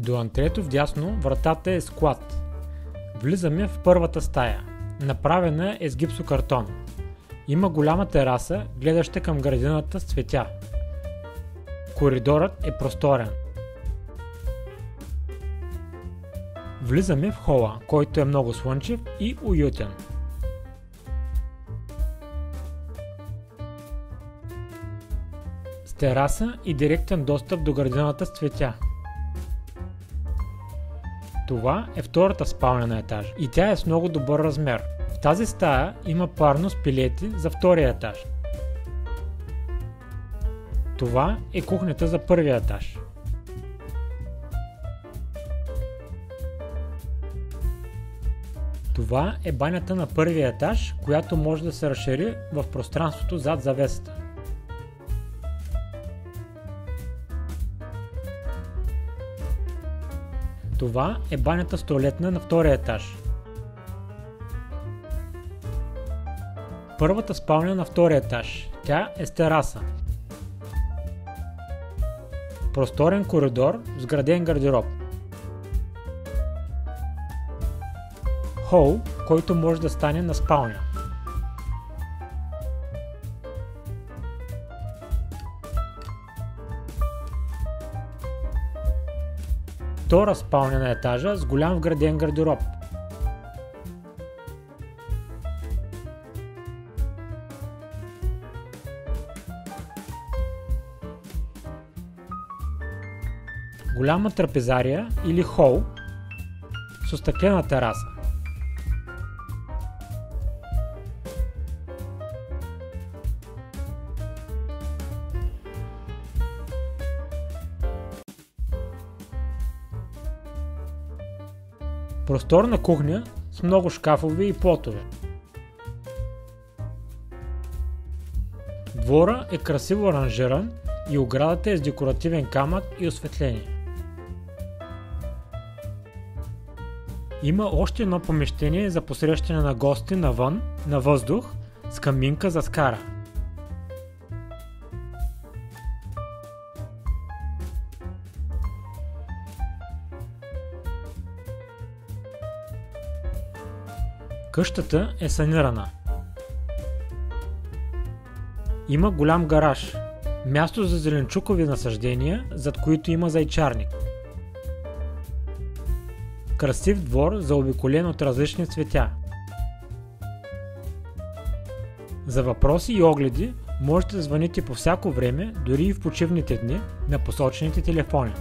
До антрето вдясно вратата е склад. Влизаме в първата стая. Направена е с гипсокартон. Има голяма тераса, гледаща към градината с цветя. Коридорът е просторен. Влизаме в хола, който е много слънчев и уютен. С тераса и директен достъп до градината с цветя. Това е втората спалня на етаж и тя е с много добър размер. В тази стая има парно с пилети за втория етаж. Това е кухнята за първия етаж. Това е банята на първия етаж, която може да се разшири в пространството зад завесата. Това е банята с тоалетна на втория етаж. Първата спалня на втория етаж. Тя е с тераса. Просторен коридор с граден гардероб. Хол, който може да стане на спалня. Втора спалня на етажа с голям вграден гардероб. Голяма трапезария или хол с остъклена тераса. Просторна кухня с много шкафове и плотове. Двора е красиво аранжиран и оградата е с декоративен камък и осветление. Има още едно помещение за посрещане на гости навън, на въздух, с каминка за скара. Къщата е санирана. Има голям гараж, място за зеленчукови насаждения, зад които има зайчарник. Красив двор, заобиколен от различни цветя. За въпроси и огледи можете да звъните по всяко време, дори и в почивните дни, на посочените телефони.